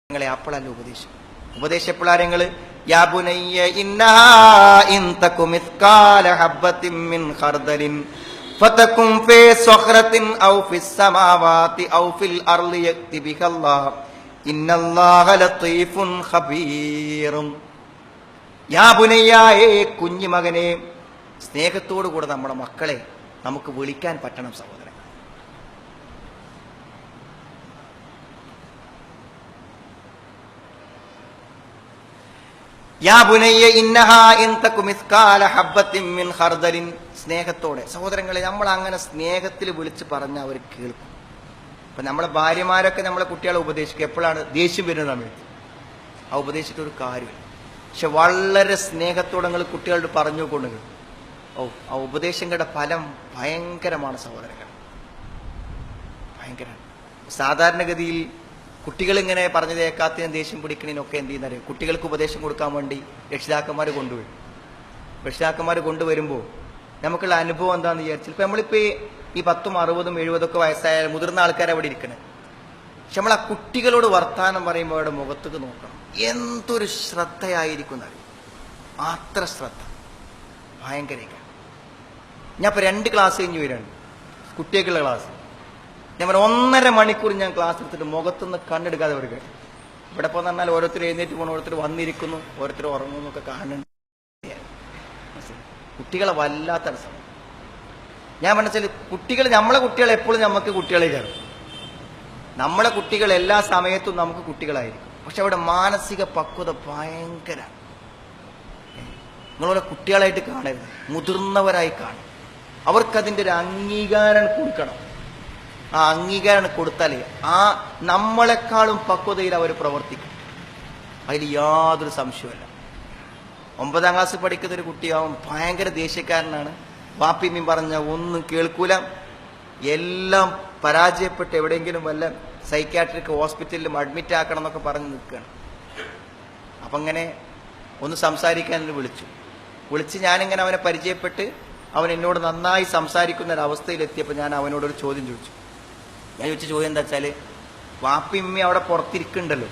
നിങ്ങളെ അപ്പോഴല്ല ഉപദേശം എപ്പോഴാരെങ്ങള് യാ ബുനയ്യ ഇന്നാ ഇൻ തകു മിസ്കാല ഹബ്ബത്തിൻ മിൻ ഖർദലിൻ ഫതകും ഫീ സഖറത്തിൻ ഔ ഫിസ് സമാവാതി ഔ ഫിൽ അർളി യഅതി ബിഹല്ലാഹ് ഇന്നല്ലാഹ ലതീഫുൻ ഖബീറും. യാ ബുനയ്യ, കുഞ്ഞു മകനെ, സ്നേഹത്തോടു കൂടെ നമ്മുടെ മക്കളെ നമുക്ക് വിളിക്കാൻ പറ്റണം സഹോദരൻ. യാ ബുനയ്യ ഇന്നഹാ ഇൻ തകു മിസ്കാല ഹബ്ബത്തിൻ മിൻ ഖർദലിൻ. സ്നേഹത്തോടെ സഹോദരങ്ങളെ, നമ്മൾ അങ്ങനെ സ്നേഹത്തിൽ വിളിച്ച് പറഞ്ഞാൽ അവർ കേൾക്കും. അപ്പൊ നമ്മളെ ഭാര്യമാരൊക്കെ നമ്മളെ കുട്ടികളെ ഉപദേശിക്കുക എപ്പോഴാണ്? ദേഷ്യം വരുന്ന സമയത്ത്. ആ ഉപദേശിച്ചിട്ട് ഒരു കാര്യമില്ല. പക്ഷെ വളരെ സ്നേഹത്തോടെ നിങ്ങൾ കുട്ടികളോട് പറഞ്ഞു കൊണ്ടുകൾ ആ ഉപദേശങ്ങളുടെ ഫലം ഭയങ്കരമാണ് സഹോദരങ്ങൾ, ഭയങ്കരമാണ്. സാധാരണഗതിയിൽ കുട്ടികൾ ഇങ്ങനെ പറഞ്ഞു കേൾക്കാത്തതിനും ദേഷ്യം പിടിക്കണതിനൊക്കെ എന്ത് ചെയ്യുന്നറിയാം, കുട്ടികൾക്ക് ഉപദേശം കൊടുക്കാൻ വേണ്ടി രക്ഷിതാക്കന്മാർ കൊണ്ടുവരും. രക്ഷിതാക്കന്മാർ കൊണ്ടുവരുമ്പോൾ നമുക്കുള്ള അനുഭവം എന്താണെന്ന് വിചാരിച്ചു, ഇപ്പം നമ്മളിപ്പോൾ ഈ 10, 60, 70 വയസ്സായ മുതിർന്ന ആൾക്കാരെ അവിടെ ഇരിക്കണേ. പക്ഷെ നമ്മൾ ആ കുട്ടികളോട് വർത്താനം പറയുമ്പോൾ അവരുടെ മുഖത്തേക്ക് നോക്കണം, എന്തൊരു ശ്രദ്ധയായിരിക്കും എന്നറിയും. അത്ര ശ്രദ്ധ ഭയങ്കരമാണ്. ഞാൻ ഇപ്പോൾ 2 ക്ലാസ് കഴിഞ്ഞ് വരികയാണ്, കുട്ടികൾക്കുള്ള ക്ലാസ്. ഞാൻ 1.5 മണിക്കൂർ ഞാൻ ക്ലാസ് എടുത്തിട്ട് മുഖത്തുനിന്ന് കണ്ണെടുക്കാതെ വരിക. ഇവിടെ ഇപ്പോൾ പറഞ്ഞാൽ ഓരോരുത്തർ എഴുന്നേറ്റ് പോകണം, ഓരോരുത്തർ വന്നിരിക്കുന്നു, ഓരോരുത്തർ ഉറങ്ങുന്നു ഒക്കെ കാണുന്നുണ്ട്. കുട്ടികളെ വല്ലാത്ത രസം. ഞാൻ മനസ്സിൽ കുട്ടികൾ, നമ്മളെ കുട്ടികൾ എപ്പോഴും നമുക്ക് കുട്ടികളെ കയറും. നമ്മളെ കുട്ടികൾ എല്ലാ സമയത്തും നമുക്ക് കുട്ടികളായിരിക്കും. പക്ഷെ അവിടെ മാനസിക പക്വത ഭയങ്കര. നിങ്ങളോടെ കുട്ടികളായിട്ട് കാണരുത്, മുതിർന്നവരായി കാണും. അവർക്കതിൻ്റെ ഒരു അംഗീകാരം കൊടുക്കണം. ആ അംഗീകാരം കൊടുത്താലേ ആ നമ്മളെക്കാളും പക്വതയിൽ അവർ പ്രവർത്തിക്കും. അതിൽ യാതൊരു സംശയമല്ല. 9ാം ക്ലാസ് പഠിക്കുന്ന ഒരു കുട്ടിയാവും, ഭയങ്കര ദേഷ്യക്കാരനാണ്. വാപ്പിമ്മയും പറഞ്ഞ ഒന്നും കേൾക്കൂല, എല്ലാം പരാജയപ്പെട്ട് എവിടെയെങ്കിലും വല്ല സൈക്യാട്രിക് ഹോസ്പിറ്റലിലും അഡ്മിറ്റ് ആക്കണം എന്നൊക്കെ പറഞ്ഞ് നിൽക്കുകയാണ്. അപ്പം ഇങ്ങനെ ഒന്ന് സംസാരിക്കാൻ വിളിച്ച് ഞാനിങ്ങനെ അവനെ പരിചയപ്പെട്ട് അവൻ എന്നോട് നന്നായി സംസാരിക്കുന്ന ഒരവസ്ഥയിലെത്തിയപ്പോൾ ഞാൻ അവനോടൊരു ചോദ്യം ചോദിച്ചു. ഞാൻ ചോദിച്ച ചോദ്യം എന്താ വെച്ചാൽ, വാപ്പിമ്മ അവിടെ പുറത്തിരിക്കുന്നുണ്ടല്ലോ,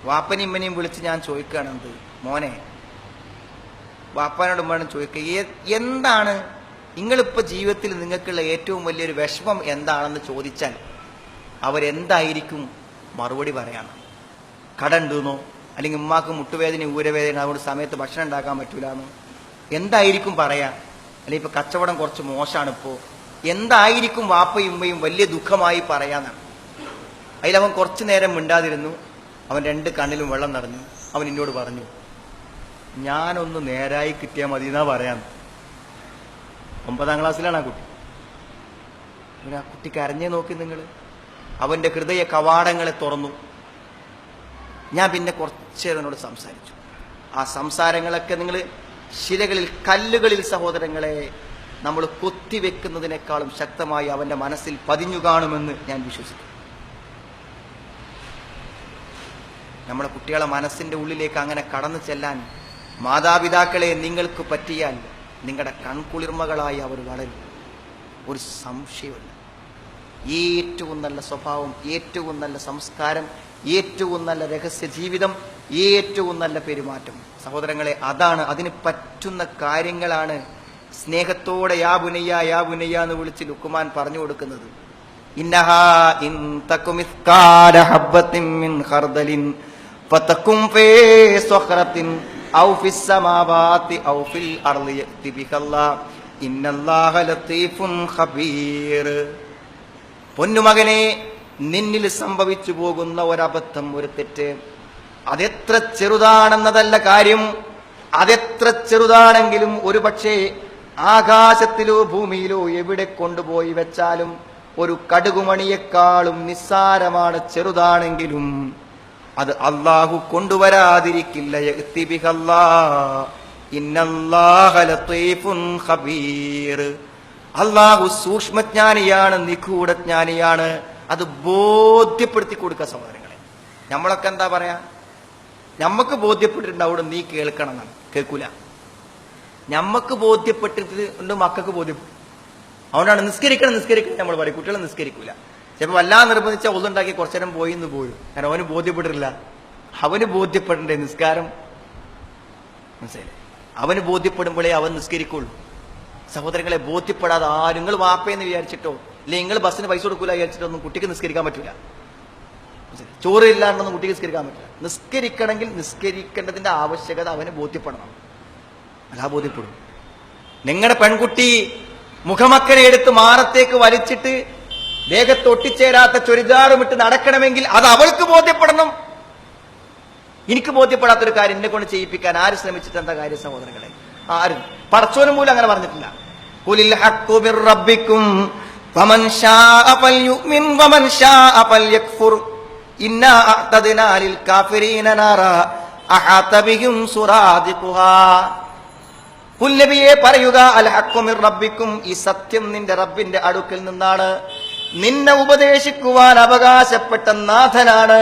വാപ്പനും ഇമ്മനെയും വിളിച്ച് ഞാൻ ചോദിക്കുകയാണ്, എന്ത് മോനെ, വാപ്പാനോട് ഉമ്മയോടും ചോദിക്കുക, എന്താണ് നിങ്ങളിപ്പോൾ ജീവിതത്തിൽ നിങ്ങൾക്കുള്ള ഏറ്റവും വലിയൊരു വിഷമം എന്താണെന്ന് ചോദിച്ചാൽ അവരെന്തായിരിക്കും മറുപടി പറയണം? കട ഉണ്ടെന്നോ, അല്ലെങ്കിൽ ഉമ്മാക്ക് മുട്ടുവേദന ഊരവേദന അതുകൊണ്ട് സമയത്ത് ഭക്ഷണം ഉണ്ടാക്കാൻ പറ്റൂലെന്നോ, എന്തായിരിക്കും പറയാ? അല്ലെങ്കിൽ ഇപ്പൊ കച്ചവടം കുറച്ച് മോശമാണ്, ഇപ്പോൾ എന്തായിരിക്കും വാപ്പയും ഉമ്മയും വലിയ ദുഃഖമായി പറയാന്നാണ്. അതിലവൻ കുറച്ചു നേരം മിണ്ടാതിരുന്നു. അവൻ 2 കണ്ണിലും വെള്ളം നിറഞ്ഞു. അവൻ എന്നോട് പറഞ്ഞു, ഞാനൊന്ന് നേരായി കിട്ടിയാൽ മതി എന്നാ പറയാന്ന്. 9ാം ക്ലാസ്സിലാണ് ആ കുട്ടി. ആ കുട്ടി കരഞ്ഞേ നോക്കി നിങ്ങൾ. അവന്റെ ഹൃദയ കവാടങ്ങളെ തുറന്നു. ഞാൻ പിന്നെ കുറച്ചേരം എന്നോട് സംസാരിച്ചു. ആ സംസാരങ്ങളൊക്കെ നിങ്ങൾ ശിലകളിൽ, കല്ലുകളിൽ സഹോദരങ്ങളെ നമ്മൾ കൊത്തിവെക്കുന്നതിനേക്കാളും ശക്തമായി അവന്റെ മനസ്സിൽ പതിഞ്ഞു കാണുമെന്ന് ഞാൻ വിശ്വസിക്കുന്നു. നമ്മുടെ കുട്ടികളെ മനസ്സിന്റെ ഉള്ളിലേക്ക് അങ്ങനെ കടന്നു ചെല്ലാൻ മാതാപിതാക്കളെ നിങ്ങൾക്ക് പറ്റിയാൽ നിങ്ങളുടെ കൺകുളിർമകളായി അവർ വളരും, ഒരു സംശയമില്ല. ഏറ്റവും നല്ല സ്വഭാവം, ഏറ്റവും നല്ല സംസ്കാരം, ഏറ്റവും നല്ല രഹസ്യ ജീവിതം, ഏറ്റവും നല്ല പെരുമാറ്റം സഹോദരങ്ങളെ, അതാണ്, അതിന് പറ്റുന്ന കാര്യങ്ങളാണ് സ്നേഹത്തോടെ യാ ബുനയ്യ യാ ബുനയ്യ എന്ന് വിളിച്ച് ലുക്മാൻ പറഞ്ഞു കൊടുക്കുന്നത്. ഇന്നഹാ ഇൻ തകു മിസ്കാല ഹബ്ബത്തിൻ മിൻ ഖർദലിൻ ഫതകും ഫീ സഖറത്തിൻ ഔ ഫിസ് സമാവാതി ഔ ഫിൽ അർളി യഅതി ബിഹല്ലാഹ് ഇന്നല്ലാഹ ലതീഫുൻ ഖബീർ. പൊന്നുമകനെ, നിന്നിൽ സംഭവിച്ചു പോകുന്ന ഒരബദ്ധം, ഒരു തെറ്റ്, അതെത്ര ചെറുതാണെന്നതല്ല കാര്യം. അതെത്ര ചെറുതാണെങ്കിലും ഒരുപക്ഷെ ആകാശത്തിലോ ഭൂമിയിലോ എവിടെ കൊണ്ടുപോയി വെച്ചാലും ഒരു കടുകുമണിയേക്കാളും നിസ്സാരമാണ്. ചെറുതാണെങ്കിലും അത് അല്ലാഹു കൊണ്ടുവരാതിരിക്കില്ല. യഅതി ബിഹല്ലാഹ് ഇന്നല്ലാഹ ലതീഫുൻ ഖബീർ. അല്ലാഹു സൂക്ഷ്മജ്ഞാനിയാണ്, നിഗൂഢജ്ഞാനിയാണ്. അത് ബോധ്യപ്പെടുത്തി കൊടുക്കുക സഹോദരങ്ങളെ. നമ്മളൊക്കെ എന്താ പറയാ, നമ്മക്ക് ബോധ്യപ്പെട്ടിട്ടുണ്ട്, അവിടെ നീ കേൾക്കണം എന്നാണ്. കേൾക്കൂല. നമ്മക്ക് ബോധ്യപ്പെട്ടിട്ടുണ്ട്, മക്കൾക്ക് ബോധ്യപ്പെട്ടു. അതുകൊണ്ടാണ് നിസ്കരിക്കണം നമ്മൾ പറയും, കുട്ടികളെ നിസ്കരിക്കൂല. ചിലപ്പോൾ വല്ലാതെ നിർബന്ധിച്ചാൽ ഒന്നുണ്ടാക്കി കുറച്ചു നേരം പോയി എന്ന് പോരും. കാരണം അവന് ബോധ്യപ്പെട്ടിട്ടില്ല. അവന് ബോധ്യപ്പെടണ്ടേ നിസ്കാരം? മനസ്സിലായില്ലേ? അവന് ബോധ്യപ്പെടുമ്പോഴേ അവൻ നിസ്കരിക്കുള്ളൂ. സഹോദരങ്ങളെ, ബോധ്യപ്പെടാതെ നിങ്ങൾ വാപ്പയെന്ന് വിചാരിച്ചിട്ടോ അല്ലെങ്കിൽ നിങ്ങൾ ബസ്സിന് പൈസ കൊടുക്കൂല വിചാരിച്ചിട്ടോ ഒന്നും കുട്ടിക്ക് നിസ്കരിക്കാൻ പറ്റില്ല. ചോറ് ഇല്ലാണ്ടൊന്നും കുട്ടിക്ക് നിസ്കരിക്കാൻ പറ്റില്ല. നിസ്കരിക്കണമെങ്കിൽ നിസ്കരിക്കേണ്ടതിന്റെ ആവശ്യകത അവന് ബോധ്യപ്പെടണം. അല്ലാ ബോധ്യപ്പെടും. നിങ്ങളുടെ പെൺകുട്ടി മുഖമക്കനെ എടുത്ത് മാറത്തേക്ക് വലിച്ചിട്ട് ദേഹത്ത് ഒട്ടിച്ചേരാത്ത ചുരിദാറുമിട്ട് നടക്കണമെങ്കിൽ അത് അവൾക്ക് ബോധ്യപ്പെടണം. എനിക്ക് ബോധ്യപ്പെടാത്തൊരു കാര്യം എന്നെ കൊണ്ട് ചെയ്യിപ്പിക്കാൻ ആര് ശ്രമിച്ചിട്ട് എന്താ കാര്യം സഹോദരങ്ങളെ? ആരും. പടച്ചോനും പോലും അങ്ങനെ പറഞ്ഞിട്ടില്ല. ഖുലിൽ ഹഖ്ഖു മിർ റബ്ബിക്കും ഫമൻ ശാഅ ഫൽയുമിൻ വമൻ ശാഅ ഫൽയക്ഫുർ ഇന്നാ അഅ്തദ്നാ ലിൽ കാഫിരീന നാറാ അഹാത ബിഹിം സുറാദിഖുഹാ. ഖുൽ നബിയെ പറയുക, അൽ ഹഖ്ഖു മിർ റബ്ബിക്കും, ഈ സത്യം നിന്റെ റബ്ബിന്റെ അടുക്കൽ നിന്നാണ്. നിന്നെ ഉപദേശിക്കുവാൻ അവകാശപ്പെട്ട നാഥനാണ്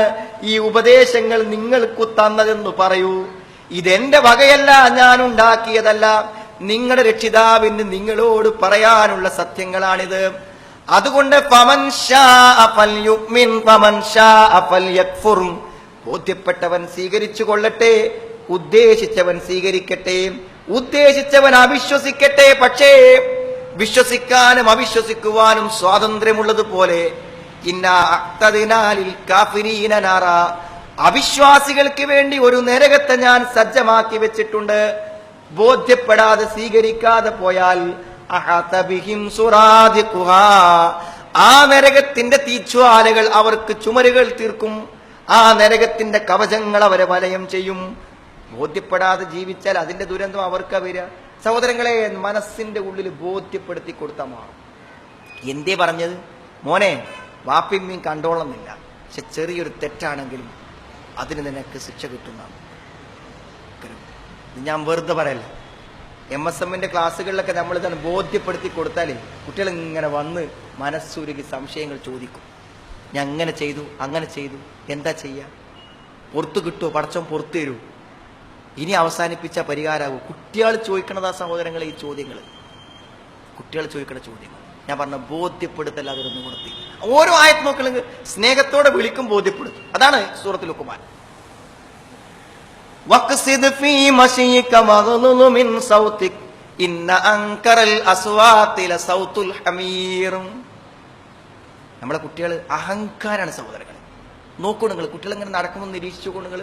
ഈ ഉപദേശങ്ങൾ നിങ്ങൾക്ക് തന്നതെന്ന് പറയൂ. ഇതെന്റെ വകയല്ല, ഞാൻ ഉണ്ടാക്കിയതല്ല. നിങ്ങളുടെ രക്ഷിതാവിന് നിങ്ങളോട് പറയാനുള്ള സത്യങ്ങളാണിത്. അതുകൊണ്ട് ഫമൻ ശാഅ ഫൽയുമിൻ വമൻ ശാഅ ഫൽയക്ഫുർ, ബോധ്യപ്പെട്ടവൻ സ്വീകരിച്ചു കൊള്ളട്ടെ, ഉദ്ദേശിച്ചവൻ സ്വീകരിക്കട്ടെ, ഉദ്ദേശിച്ചവൻ അവിശ്വസിക്കട്ടെ. പക്ഷേ വിശ്വസിക്കാനും അവിശ്വസിക്കുവാനും സ്വാതന്ത്ര്യമുള്ളതുപോലെ ഇന്നാ അഅ്തദ്നാ ലിൽ കാഫിരീന നാറാ, അവിശ്വാസികൾക്ക് വേണ്ടി ഒരു നരകത്തെ ഞാൻ സജ്ജമാക്കി വെച്ചിട്ടുണ്ട്. ബോധ്യപ്പെടാതെ സ്വീകരിക്കാതെ പോയാൽ അഹാത ബിഹിം സുറാദിഖുഹാ, ആ നരകത്തിന്റെ തീജ്വാലകൾ അവർക്ക് ചുമരുകൾ തീർക്കും. ആ നരകത്തിന്റെ കവചങ്ങൾ അവരെ വലയം ചെയ്യും. ബോധ്യപ്പെടാതെ ജീവിച്ചാൽ അതിന്റെ ദുരന്തം അവർക്ക് വരിക. സഹോദരങ്ങളെ, മനസ്സിന്റെ ഉള്ളിൽ ബോധ്യപ്പെടുത്തി കൊടുത്താൽ മാറും. എന്തേ പറഞ്ഞത്? മോനെ, വാപ്പിമ്മയും കണ്ടോളന്നില്ല, പക്ഷെ ചെറിയൊരു തെറ്റാണെങ്കിലും അതിന് നിനക്ക് ശിക്ഷ കിട്ടുന്നതാണ്. ഞാൻ വെറുതെ പറയല്ല. MSMന്റെ ക്ലാസ്സുകളിലൊക്കെ നമ്മൾ ഇതാണ് ബോധ്യപ്പെടുത്തി കൊടുത്താലേ കുട്ടികൾ ഇങ്ങനെ വന്ന് മനസ്സുരുകി സംശയങ്ങൾ ചോദിക്കും. ഞാൻ അങ്ങനെ ചെയ്തു, അങ്ങനെ ചെയ്തു, എന്താ ചെയ്യാ? പുറത്തു കിട്ടുമോ? പടച്ചോൻ പുറത്തു തരൂ? ഇനി അവസാനിപ്പിച്ച പരിഹാരമാവും. കുട്ടികൾ ചോദിക്കണതാ സഹോദരങ്ങളെ ഈ ചോദ്യങ്ങൾ. കുട്ടികൾ ചോദിക്കണ ചോദ്യങ്ങൾ ഞാൻ പറഞ്ഞ ബോധ്യപ്പെടുത്തല്ലാതെ ഒരു നിവൃത്തി. ഓരോ ആയത്ത് നോക്കണെങ്കിൽ സ്നേഹത്തോടെ വിളിക്കും, ബോധ്യപ്പെടുത്തും. അതാണ് സൂറത്തുൽ ലുഖ്മാൻ. വഖ്സിദ് ഫീ മശീക വഗ്ളുദ് മിൻ സൗതിക് ഇന്ന അൻകറൽ അസ്വാതി ലസൗതുൽ ഹമീർ. നമ്മളെ കുട്ടികൾ അഹങ്കാരാണ് സഹോദരങ്ങളെ. നോക്കൂ, നിങ്ങൾ കുട്ടികൾ ഇങ്ങനെ നടക്കുമ്പോൾ നിരീക്ഷിച്ചു. നിങ്ങൾ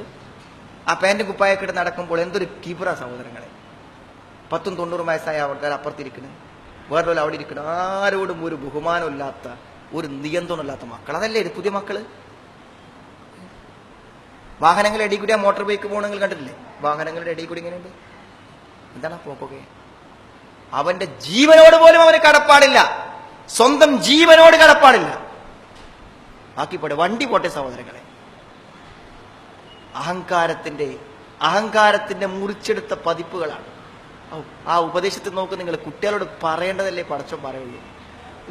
ആ പാൻറ്റും കുപ്പായൊക്കെ ഇട്ട് നടക്കുമ്പോൾ എന്തൊരു കിബിറ സഹോദരങ്ങളെ. 10-90 വയസ്സായ ആൾക്കാർ അപ്പുറത്തിരിക്കുന്നത്, വേറെ അവിടെ ഇരിക്കണം. ആരോടും ഒരു ബഹുമാനമില്ലാത്ത, ഒരു നിയന്ത്രണമില്ലാത്ത മക്കൾ. അതല്ലേ ഇത് പുതിയ മക്കള്? വാഹനങ്ങളുടെ ഇടയിൽ കൂടി മോട്ടോർ ബൈക്ക് പോകണമെങ്കിൽ കണ്ടിട്ടില്ലേ? വാഹനങ്ങളുടെ ഇടയിൽ കൂടി ഇങ്ങനെയുണ്ട്. എന്താണ് പോക്കൊക്കെ? അവന്റെ ജീവനോട് പോലും അവന് കടപ്പാടില്ല. സ്വന്തം ജീവനോട് കടപ്പാടില്ല. ബാക്കി പോട്ടെ, വണ്ടി പോട്ടെ സഹോദരങ്ങളെ. അഹങ്കാരത്തിന്റെ മുറിച്ചെടുത്ത പതിപ്പുകളാണ്. ആ ഉപദേശത്തിൽ നോക്ക് നിങ്ങൾ. കുട്ടികളോട് പറയേണ്ടതല്ലേ പടച്ചോൻ പറയുള്ളൂ.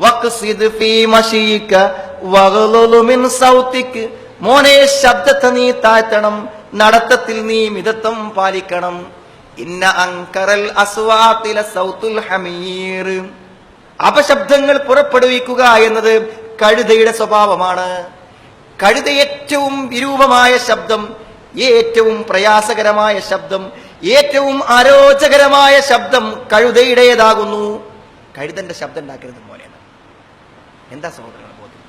വഖ്സിദ് ഫീ മശീക വഗ്ളുദ് മിൻ സൗതിക്, മോനെ ശബ്ദത്തെ നീ താഴ്ത്തണം, നടത്തത്തിൽ നീ മിതത്വം പാലിക്കണം. ഇന്ന അൻകറൽ അസ്വാതി ലസൗതുൽ ഹമീർ, അപശബ്ദങ്ങൾ പുറപ്പെടുവിക്കുക എന്നത് കഴുതയുടെ സ്വഭാവമാണ്. കഴുത ഏറ്റവും വിരൂപമായ ശബ്ദം, ഏറ്റവും പ്രയാസകരമായ ശബ്ദം, ഏറ്റവും അരോചകരമായ ശബ്ദം കഴുതയുടേതാകുന്നു. കഴുതന്റെ ശബ്ദം ഉണ്ടാക്കരുത് പോലെ. എന്താ സഹോദരങ്ങൾ ബോധ്യം?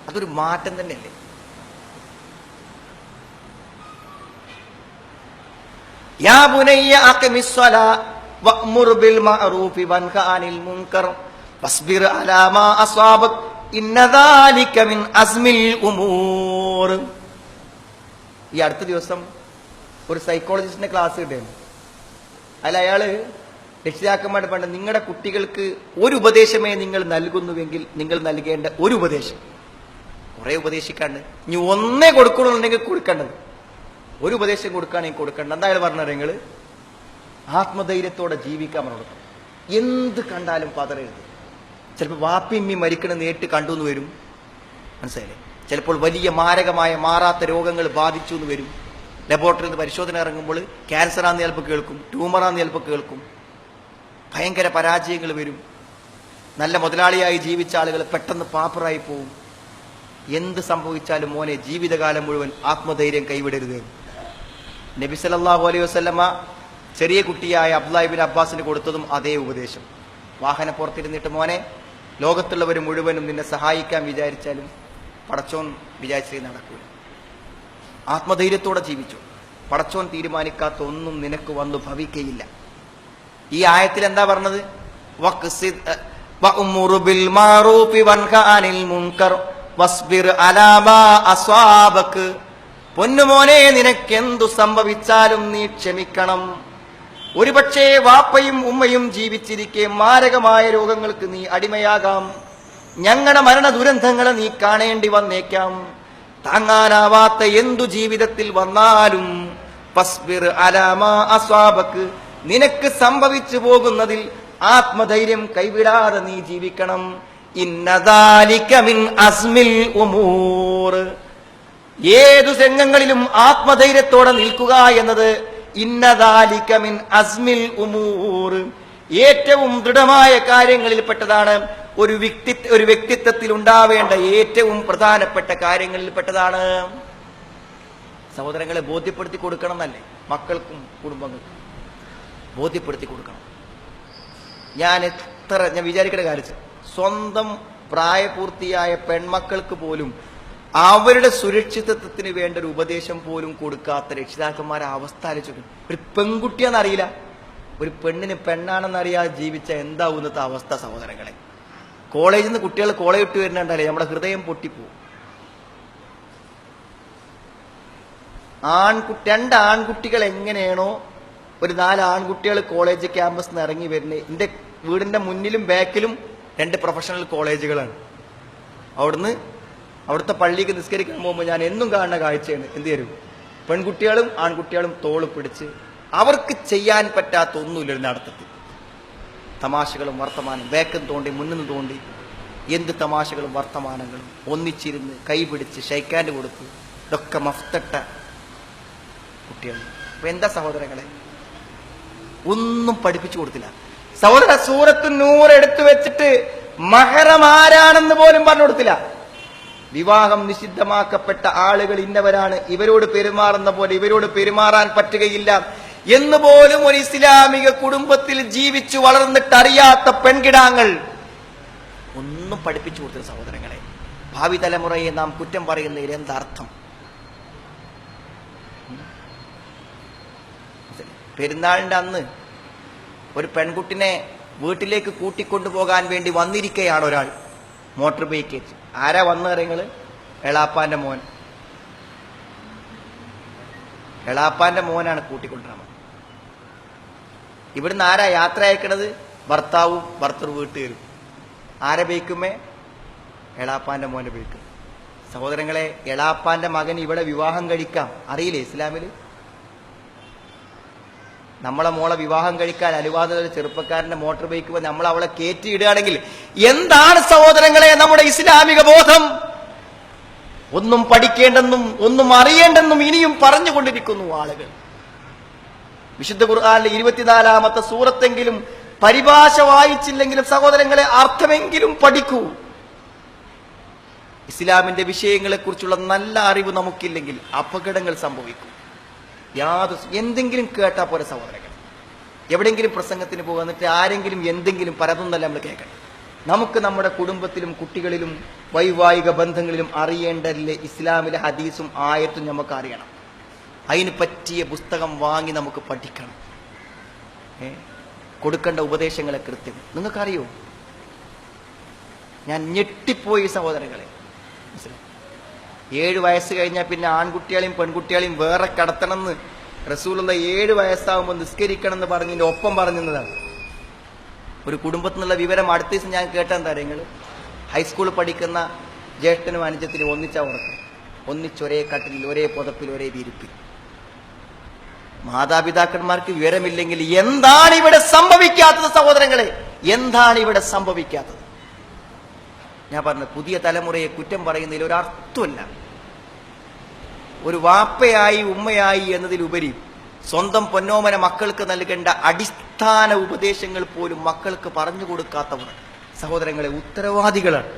അതൊരു മാറ്റം തന്നെയല്ലേ? യാ ബുനയ്യ അഖിമിസ് സ്വലാ വഅ്മുർ ബിൽ മഅറൂഫി വൻഹ അനിൽ മുൻകർ വസ്ബിർ അലാ മാ അസ്വാബക് ഇന്ന ദാലിക മിൻ അസ്മിൽ ഉമൂർ. ഈ അടുത്ത ദിവസം ഒരു സൈക്കോളജിസ്റ്റിന്റെ ക്ലാസ് കിട്ടിയിരുന്നു. അതിൽ അയാള് രക്ഷിതാക്കന്മാരുടെ പണ്ട് നിങ്ങളുടെ കുട്ടികൾക്ക് ഒരു ഉപദേശമേ നിങ്ങൾ നൽകുന്നുവെങ്കിൽ നിങ്ങൾ നൽകേണ്ട ഒരു ഉപദേശം, കുറെ ഉപദേശിക്കാണ്ട് ഇനി ഒന്നേ കൊടുക്കണമെന്നുണ്ടെങ്കിൽ കൊടുക്കേണ്ടത് ഒരു ഉപദേശം കൊടുക്കുകയാണെങ്കിൽ കൊടുക്കേണ്ടത് എന്താ അയാൾ പറഞ്ഞത്? നിങ്ങൾ ആത്മധൈര്യത്തോടെ ജീവിക്കാൻ പറഞ്ഞു. എന്ത് കണ്ടാലും പതറരുത്. ചിലപ്പോൾ വാപ്പിമ്മി മരിക്കണം നേരിട്ട് കണ്ടു എന്ന് വരും, മനസ്സിലായില്ലേ? ചിലപ്പോൾ വലിയ മാരകമായ മാറാത്ത രോഗങ്ങൾ ബാധിച്ചു എന്ന് വരും. ലബോറട്ടറിയിൽ നിന്ന് പരിശോധന ഇറങ്ങുമ്പോൾ ക്യാൻസറാന്ന് ചിലപ്പോൾ കേൾക്കും, ട്യൂമറാന്ന് ചിലപ്പോൾ കേൾക്കും. ഭയങ്കര പരാജയങ്ങൾ വരും. നല്ല മുതലാളിയായി ജീവിച്ച ആളുകൾ പെട്ടെന്ന് പാപ്പറായി പോവും. എന്ത് സംഭവിച്ചാലും മോനെ ജീവിതകാലം മുഴുവൻ ആത്മധൈര്യം കൈവിടരുത്. നബി സല്ലല്ലാഹു അലൈഹി വസല്ലമ ചെറിയ കുട്ടിയായ അബ്ദുല്ലാഹി ഇബ്നു അബ്ബാസിന് കൊടുത്തതും അതേ ഉപദേശം. വാഹനപ്പുറത്തിരുന്നിട്ട് മോനെ, ലോകത്തുള്ളവർ മുഴുവനും നിന്നെ സഹായിക്കാൻ വിചാരിച്ചാലും പടച്ചോൻ വിചാരിച്ചത് നടക്കൂല. ആത്മധൈര്യത്തോടെ ജീവിച്ചു. പടച്ചോൻ തീരുമാനിക്കാത്ത ഒന്നും നിനക്ക് വന്നു ഭവിക്കയില്ല. ഈ ആയത്തിൽ എന്താ പറഞ്ഞത്? വഅ്മുറു ബിൽ മഅറൂഫി വൻഹ അനിൽ മുൻകർ വസ്ബിർ അലാ മാ അസ്വാബക. പൊന്നുമോനെ, നിനക്കെന്തു സംഭവിച്ചാലും നീ ക്ഷമിക്കണം. ഒരുപക്ഷേ വാപ്പയും ഉമ്മയും ജീവിച്ചിരിക്കെ മാരകമായ രോഗങ്ങൾക്ക് നീ അടിമയാകാം. ഞങ്ങളുടെ മരണ ദുരന്തങ്ങളെ നീ കാണേണ്ടി വന്നേക്കാം. താങ്ങാനാവാത്ത എന്തു ജീവിതത്തിൽ വന്നാലും ഫസ്ബിർ അലാ മാ അസ്വാബക, നിനക്ക് സംഭവിച്ചു പോകുന്നതിൽ ആത്മധൈര്യം കൈവിടാതെ നീ ജീവിക്കണം. ഇന്ന ദാലിക മിൻ അസ്മിൽ ഉമൂർ. ഏതു രംഗങ്ങളിലും ആത്മധൈര്യത്തോടെ നിൽക്കുക എന്നത് ഇന്ന ദാലിക മിൻ അസ്മിൽ ഉമൂർ, ഏറ്റവും ദൃഢമായ കാര്യങ്ങളിൽപ്പെട്ടതാണ്. ഒരു വ്യക്തിത്വത്തിൽ ഉണ്ടാവേണ്ട ഏറ്റവും പ്രധാനപ്പെട്ട കാര്യങ്ങളിൽപ്പെട്ടതാണ്. സഹോദരങ്ങളെ ബോധ്യപ്പെടുത്തി കൊടുക്കണം എന്നല്ലേ? മക്കൾക്കും കുടുംബങ്ങൾക്കും ബോധ്യപ്പെടുത്തി കൊടുക്കണം. ഞാൻ വിചാരിക്കേണ്ട കാര്യം, സ്വന്തം പ്രായപൂർത്തിയായ പെൺമക്കൾക്ക് പോലും അവരുടെ സുരക്ഷിതത്വത്തിന് വേണ്ട ഒരു ഉപദേശം പോലും കൊടുക്കാത്ത രക്ഷിതാക്കന്മാരെ അവസ്ഥ ആലോചിച്ചു. ഒരു പെൺകുട്ടിയാണെന്നറിയില്ല, ഒരു പെണ്ണിന് പെണ്ണാണെന്നറിയാതെ ജീവിച്ച എന്താവും ഇന്നത്തെ അവസ്ഥ സഹോദരങ്ങളെ. കോളേജിൽ നിന്ന് കുട്ടികൾ കോളേജ് വിട്ട് വരുന്നുണ്ടല്ലേ, നമ്മുടെ ഹൃദയം പൊട്ടിപ്പോവും. രണ്ട് ആൺകുട്ടികൾ എങ്ങനെയാണോ ഒരു 4 ആൺകുട്ടികൾ കോളേജ് ക്യാമ്പസിൽ നിന്ന് ഇറങ്ങി വരുന്നത്, എൻ്റെ വീടിന്റെ മുന്നിലും ബാക്കിലും 2 പ്രൊഫഷണൽ കോളേജുകളാണ്. അവിടുത്തെ പള്ളിക്ക് നിസ്കരിക്കാൻ പോകുമ്പോൾ ഞാൻ എന്നും കാണുന്ന കാഴ്ചയാണ്. എന്ത് തരും? പെൺകുട്ടികളും ആൺകുട്ടികളും തോള് പിടിച്ച് അവർക്ക് ചെയ്യാൻ പറ്റാത്ത ഒന്നുമില്ല നടത്തത്തിൽ. തമാശകളും വർത്തമാനം, ബാക്കും തോണ്ടി മുന്നിന്ന് തോണ്ടി, എന്ത് തമാശകളും വർത്തമാനങ്ങളും, ഒന്നിച്ചിരുന്ന് കൈപിടിച്ച് ഷൈക്കാൻഡ് കൊടുത്ത്, ഇതൊക്കെ മഫ്തട്ട കുട്ടികൾ. അപ്പൊ എന്താ സഹോദരങ്ങളെ, ഒന്നും പഠിപ്പിച്ചു കൊടുത്തില്ല. സഹോദര, സൂറത്ത് നൂർ എടുത്തു വെച്ചിട്ട് മഹറം ആരാണെന്ന് പോലും പറഞ്ഞു കൊടുത്തില്ല. വിവാഹം നിഷിദ്ധമാക്കപ്പെട്ട ആളുകൾ ഇന്നവരാണ്, ഇവരോട് പെരുമാറുന്ന പോലെ ഇവരോട് പെരുമാറാൻ പറ്റുകയില്ല എന്ന് പോലും ഒരു ഇസ്ലാമിക കുടുംബത്തിൽ ജീവിച്ചു വളർന്നിട്ട് അറിയാത്ത പെൺകിടാങ്ങൾ ഒന്നും പഠിപ്പിച്ചു കൊടുത്തില്ല സഹോദരങ്ങളെ. ഭാവി തലമുറയെ നാം കുറ്റം പറയുന്നതിൽ എന്താർത്ഥം? പെരുന്നാളിന്റെ അന്ന് ഒരു പെൺകുട്ടിനെ വീട്ടിലേക്ക് കൂട്ടിക്കൊണ്ടുപോകാൻ വേണ്ടി വന്നിരിക്കുകയാണ് ഒരാൾ മോട്ടോർ ബൈക്ക് വെച്ച്. ആരാ വന്നറിയങ്ങള്? എളാപ്പാന്റെ മോൻ. എളാപ്പാന്റെ മോനാണ് കൂട്ടിക്കൊണ്ടുവരാൻ. ഇവിടുന്ന് ആരാ യാത്ര അയക്കണത്? ഭർത്താവും ഭർത്തൃ വീട്ടുകാരും. ആരെ ബൈക്കുമേ? എളാപ്പാന്റെ മോന്റെ ബൈക്ക്. സഹോദരങ്ങളെ, എളാപ്പാന്റെ മകൻ ഇവിടെ വിവാഹം കഴിക്കാം, അറിയില്ലേ ഇസ്ലാമില്? നമ്മളെ മോളെ വിവാഹം കഴിക്കാൻ അനുവാദമുള്ള ചെറുപ്പക്കാരന്റെ മോട്ടോർ ബൈക്ക് നമ്മൾ അവളെ കയറ്റിയിടുകയാണെങ്കിൽ എന്താണ് സഹോദരങ്ങളെ നമ്മുടെ ഇസ്ലാമിക ബോധം? ഒന്നും പഠിക്കേണ്ടെന്നും ഒന്നും അറിയേണ്ടെന്നും ഇനിയും പറഞ്ഞുകൊണ്ടിരിക്കുന്നു ആളുകൾ. വിശുദ്ധ ഖുർആനിലെ 24-ാമത്തെ സൂറത്തെങ്കിലും പരിഭാഷ വായിച്ചില്ലെങ്കിലും സഹോദരങ്ങളെ അർത്ഥമെങ്കിലും പഠിക്കൂ. ഇസ്ലാമിന്റെ വിഷയങ്ങളെ കുറിച്ചുള്ള നല്ല അറിവ് നമുക്കില്ലെങ്കിൽ അപകടങ്ങൾ സംഭവിക്കും. എന്തെങ്കിലും കേട്ടാ പോലെ സഹോദരങ്ങൾ, എവിടെയെങ്കിലും പ്രസംഗത്തിന് പോകുക, എന്നിട്ട് ആരെങ്കിലും എന്തെങ്കിലും പരതുന്നല്ല നമ്മൾ കേൾക്കണം. നമുക്ക് നമ്മുടെ കുടുംബത്തിലും കുട്ടികളിലും വൈവാഹിക ബന്ധങ്ങളിലും അറിയേണ്ടല്ലേ ഇസ്ലാമിലെ ഹദീസും ആയത്തും നമുക്ക് അറിയണം. അതിന് പറ്റിയ പുസ്തകം വാങ്ങി നമുക്ക് പഠിക്കണം. കൊടുക്കേണ്ട ഉപദേശങ്ങളെ കൃത്യം നിങ്ങൾക്കറിയോ? ഞാൻ ഞെട്ടിപ്പോയി സഹോദരങ്ങളെ. 7 വയസ്സ് കഴിഞ്ഞാൽ പിന്നെ ആൺകുട്ടികളെയും പെൺകുട്ടികളെയും വേറെ കടത്തണമെന്ന് റസൂലുള്ള 7 വയസ്സാകുമ്പോൾ നിസ്കരിക്കണം എന്ന് പറഞ്ഞതിന്റെ ഒപ്പം പറഞ്ഞതാണ്. ഒരു കുടുംബത്തിൽ നിന്നുള്ള വിവരം അടുത്ത ദിവസം ഞാൻ കേട്ടെന്താ നിങ്ങൾ? ഹൈസ്കൂളിൽ പഠിക്കുന്ന ജ്യേഷ്ഠനും അനുജത്തിനും ഒന്നിച്ചാ ഉറക്കം, ഒന്നിച്ചൊരേ കട്ടിലിൽ ഒരേ പുതപ്പിൽ ഒരേ വിരിപ്പിൽ. മാതാപിതാക്കന്മാർക്ക് വിവരമില്ലെങ്കിൽ എന്താണ് ഇവിടെ സംഭവിക്കാത്തത് സഹോദരങ്ങളെ? എന്താണ് ഇവിടെ സംഭവിക്കാത്തത്? ഞാൻ പറഞ്ഞ പുതിയ തലമുറയെ കുറ്റം പറയുന്നതിൽ ഒരർത്ഥമില്ല. ഒരു വാപ്പയായി ഉമ്മയായി എന്നതിലുപരി സ്വന്തം പൊന്നോമന മക്കൾക്ക് നൽകേണ്ട അടിസ്ഥാന ഉപദേശങ്ങൾ പോലും മക്കൾക്ക് പറഞ്ഞു കൊടുക്കാത്തവർ സഹോദരങ്ങളെ, ഉത്തരവാദികളാണ്.